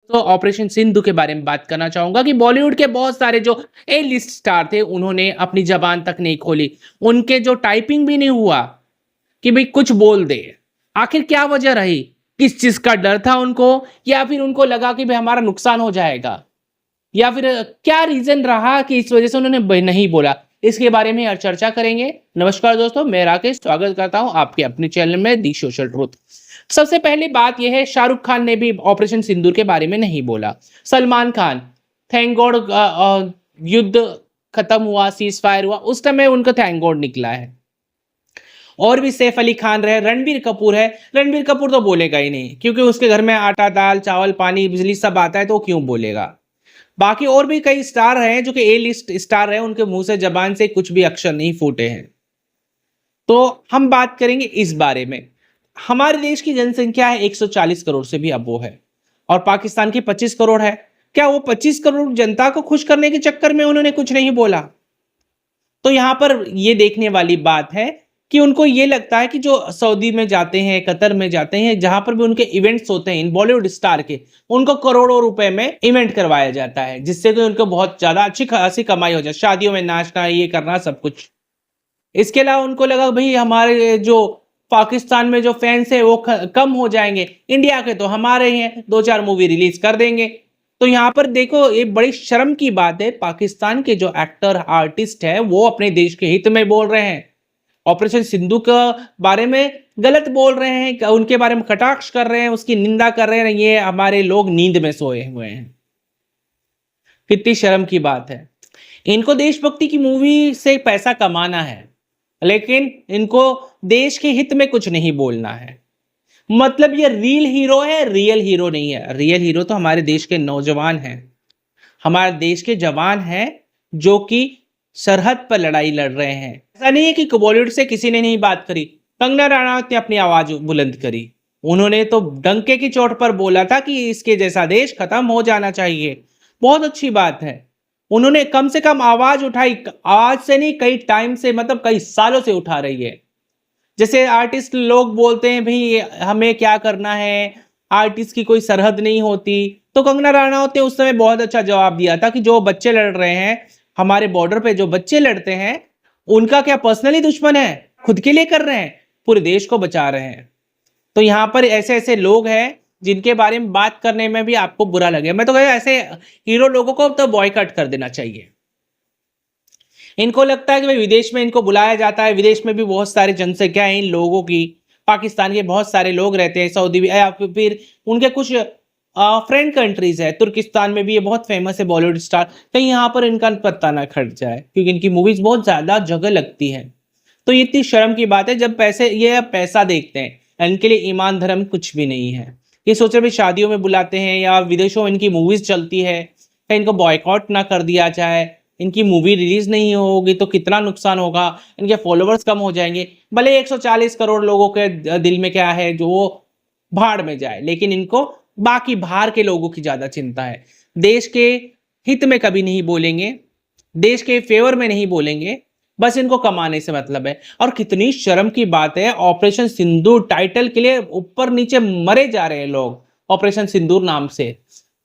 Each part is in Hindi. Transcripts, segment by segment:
तो ऑपरेशन सिंधु के बारे में बात करना चाहूंगा कि बॉलीवुड के बहुत सारे जो ए लिस्ट स्टार थे उन्होंने अपनी जबान तक नहीं खोली, उनके जो टाइपिंग भी नहीं हुआ कि भाई कुछ बोल दे। आखिर क्या वजह रही? किस चीज का डर था उनको, या फिर उनको लगा कि भाई हमारा नुकसान हो जाएगा, या फिर क्या रीजन रहा कि इस वजह से उन्होंने नहीं बोला? इसके बारे में आज चर्चा करेंगे। नमस्कार दोस्तों, मैं राकेश स्वागत करता हूं आपके अपने चैनल में दी सोशल ट्रूथ। सबसे पहली बात यह है, शाहरुख खान ने भी ऑपरेशन सिंदूर के बारे में नहीं बोला। सलमान खान, थैंक गॉड युद्ध खत्म हुआ, सीज फायर हुआ, उस समय उनका थैंक गॉड निकला है। और भी सैफ अली खान रहे, रणबीर कपूर है, रणबीर कपूर तो बोलेगा ही नहीं क्योंकि उसके घर में आटा दाल चावल पानी बिजली सब आता है, तो क्यों बोलेगा। बाकी और भी कई स्टार हैं जो कि ए लिस्ट स्टार हैं, उनके मुंह से जबान से कुछ भी अक्षर नहीं फूटे हैं। तो हम बात करेंगे इस बारे में। हमारे देश की जनसंख्या है 140 करोड़ से भी अबो है, और पाकिस्तान की 25 करोड़ है। क्या वो 25 करोड़ जनता को खुश करने के चक्कर में उन्होंने कुछ नहीं बोला? तो यहां पर ये देखने वाली बात है कि उनको ये लगता है कि जो सऊदी में जाते हैं, कतर में जाते हैं, जहां पर भी उनके इवेंट्स होते हैं इन बॉलीवुड स्टार के, उनको करोड़ों रुपए में इवेंट करवाया जाता है, जिससे कि उनको बहुत ज्यादा अच्छी खासी कमाई हो जाए, शादियों में नाचना, ये करना, सब कुछ। इसके अलावा उनको लगा भाई हमारे जो पाकिस्तान में जो फैंस है वो कम हो जाएंगे, इंडिया के तो हमारे ही हैं, 2-4 मूवी रिलीज कर देंगे। तो यहाँ पर देखो, ये बड़ी शर्म की बात है, पाकिस्तान के जो एक्टर आर्टिस्ट है वो अपने देश के हित में बोल रहे हैं, ऑपरेशन सिंधु के बारे में गलत बोल रहे हैं, उनके बारे में कटाक्ष कर रहे हैं, उसकी निंदा कर रहे हैं। ये हमारे लोग नींद में सोए हुए हैं। कितनी शर्म की बात है। इनको देशभक्ति की मूवी से पैसा कमाना है, लेकिन इनको देश के हित में कुछ नहीं बोलना है। मतलब ये रियल हीरो है, रियल हीरो नहीं है। रियल हीरो तो हमारे देश के नौजवान हैं, हमारे देश के जवान हैं, जो कि सरहद पर लड़ाई लड़ रहे हैं। ऐसा नहीं है कि बॉलीवुड से किसी ने नहीं बात करी, कंगना रनावत ने अपनी आवाज बुलंद करी। उन्होंने तो डंके की चोट पर बोला था कि इसके जैसा देश खत्म हो जाना चाहिए। बहुत अच्छी बात है, उन्होंने कम से कम आवाज उठाई। आज से नहीं, कई टाइम से, मतलब कई सालों से उठा रही है। जैसे आर्टिस्ट लोग बोलते हैं भाई हमें क्या करना है, आर्टिस्ट की कोई सरहद नहीं होती, तो कंगना रनावत ने उस समय बहुत अच्छा जवाब दिया था कि जो बच्चे लड़ रहे हैं हमारे बॉर्डर पे, जो बच्चे लड़ते हैं, उनका क्या पर्सनली दुश्मन है? खुद के लिए कर रहे हैं, पूरे देश को बचा रहे हैं। तो यहां पर ऐसे ऐसे लोग हैं जिनके बारे में बात करने में भी आपको बुरा लगे। मैं तो कहूँ ऐसे हीरो लोगों को तो बॉयकॉट कर देना चाहिए। इनको लगता है कि भाई विदेश में इनको बुलाया जाता है, विदेश में भी बहुत सारी जनसंख्या है इन लोगों की, पाकिस्तान के बहुत सारे लोग रहते हैं, सऊदी भी, या फिर उनके कुछ फ्रेंड कंट्रीज है, तुर्किस्तान में भी ये बहुत फेमस है बॉलीवुड स्टार, कहीं यहाँ पर इनका पत्ता ना खट जाए, क्योंकि इनकी मूवीज बहुत ज्यादा जगह लगती है। तो ये इतनी शर्म की बात है, जब ये पैसा देखते हैं, इनके लिए ईमान धर्म कुछ भी नहीं है। ये सोच रहे शादियों में बुलाते हैं या विदेशों में इनकी मूवीज चलती है, कहीं इनको बॉयकॉट ना कर दिया जाए, इनकी मूवी रिलीज नहीं होगी तो कितना नुकसान होगा, इनके फॉलोवर्स कम हो जाएंगे। भले 140 करोड़ लोगों के दिल में क्या है जो वो भाड़ में जाए, लेकिन इनको बाकी बाहर के लोगों की ज्यादा चिंता है। देश के हित में कभी नहीं बोलेंगे, देश के फेवर में नहीं बोलेंगे, बस इनको कमाने से मतलब है। और कितनी शर्म की बात है, ऑपरेशन सिंदूर टाइटल के लिए ऊपर नीचे मरे जा रहे हैं लोग, ऑपरेशन सिंदूर नाम से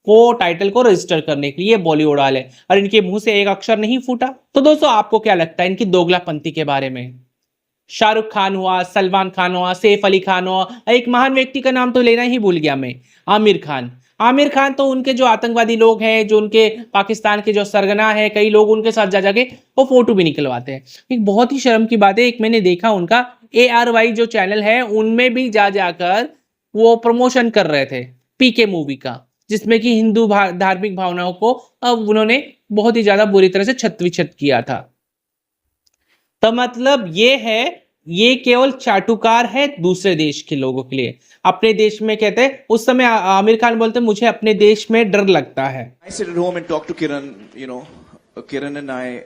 वो टाइटल को रजिस्टर करने के लिए बॉलीवुड वाले, और इनके मुंह से एक अक्षर नहीं फूटा। तो दोस्तों, आपको क्या लगता है इनकी दोगलापंथी के बारे में? शाहरुख खान हुआ, सलमान खान हुआ, सैफ अली खान हुआ, एक महान व्यक्ति का नाम तो लेना ही भूल गया मैं, आमिर खान। आमिर खान तो उनके जो आतंकवादी लोग हैं, जो उनके पाकिस्तान के जो सरगना है, कई लोग उनके साथ जा जाके वो फोटो भी निकलवाते हैं। एक बहुत ही शर्म की बात है, एक मैंने देखा उनका ARY जो चैनल है उनमें भी जा जाकर वो प्रमोशन कर रहे थे PK मूवी का, जिसमें कि हिंदू धार्मिक भावनाओं को अब उन्होंने बहुत ही ज्यादा बुरी तरह से छत विछत किया था। तो मतलब ये है, ये केवल चाटुकार है दूसरे देश के लोगों के लिए। अपने देश में कहते हैं, उस समय आमिर खान बोलते हैं मुझे अपने देश में डर लगता है। I sit at home and talk to Kiran, Kiran and I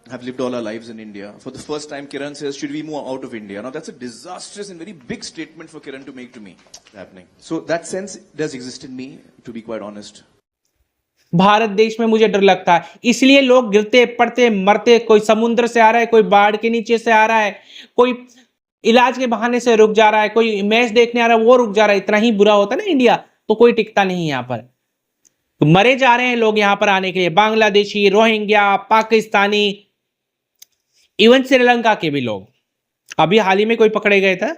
have lived all our lives in India. For the first time, Kiran says, should we move out of India? Now that's a disastrous and very big statement for Kiran to make to me. Happening. So that sense does exist in me, to be quite honest. Bharat देश में मुझे डर लगता है, इसलिए लोग गिरते पड़ते मरते, कोई समुद्र से आ रहा है, कोई बाढ़ के नीचे से आ रहा है, कोई इलाज के बहाने से रुक जा रहा है, कोई मैच देखने आ रहा है वो रुक जा रहा है। इतना ही बुरा होता है ना इंडिया, तो कोई टिकता नहीं यहाँ पर। मरे जा रहे हैं लोग यहां पर आने के लिए, बांग्लादेशी, रोहिंग्या, पाकिस्तानी, इवन श्रीलंका के भी लोग। अभी हाल ही में कोई पकड़े गए थे।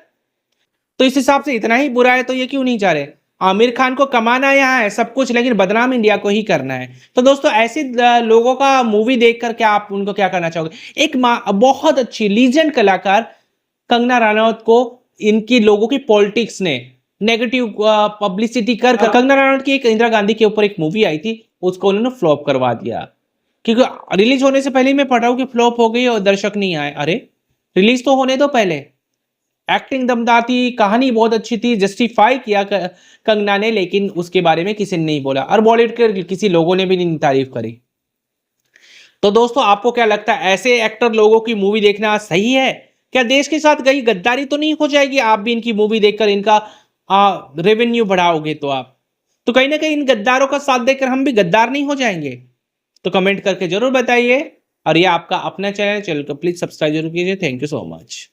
तो इस हिसाब से इतना ही बुरा है तो ये क्यों नहीं जा रहे? आमिर खान को कमाना यहाँ है सब कुछ, लेकिन बदनाम इंडिया को ही करना है। तो दोस्तों ऐसे लोगों का मूवी देखकर क्या आप उनको क्या करना चाहोगे? एक बहुत अच्छी लीजेंड कलाकार कंगना रनौत को इनकी लोगों की पॉलिटिक्स ने नेगेटिव पब्लिसिटी कर कंगना रनौत की एक इंदिरा गांधी के ऊपर एक मूवी आई थी, उसको उन्होंने फ्लॉप करवा दिया। क्योंकि रिलीज होने से पहले ही मैं पढ़ रहा हूं कि फ्लॉप हो गई और दर्शक नहीं आए। अरे रिलीज तो होने दो पहले। एक्टिंग दमदार थी, कहानी बहुत अच्छी थी, जस्टिफाई किया कंगना ने, लेकिन उसके बारे में किसी ने नहीं बोला और बॉलीवुड के किसी लोगों ने भी नहीं तारीफ करी। तो दोस्तों आपको क्या लगता है, ऐसे एक्टर लोगों की मूवी देखना सही है? क्या देश के साथ कहीं गद्दारी तो नहीं हो जाएगी? आप भी इनकी मूवी देखकर इनका रेवेन्यू बढ़ाओगे तो आप तो कहीं ना कहीं इन गद्दारों का साथ देकर हम भी गद्दार नहीं हो जाएंगे? तो कमेंट करके जरूर बताइए। और ये आपका अपना चैनल को प्लीज सब्सक्राइब जरूर कीजिए। Thank you so much.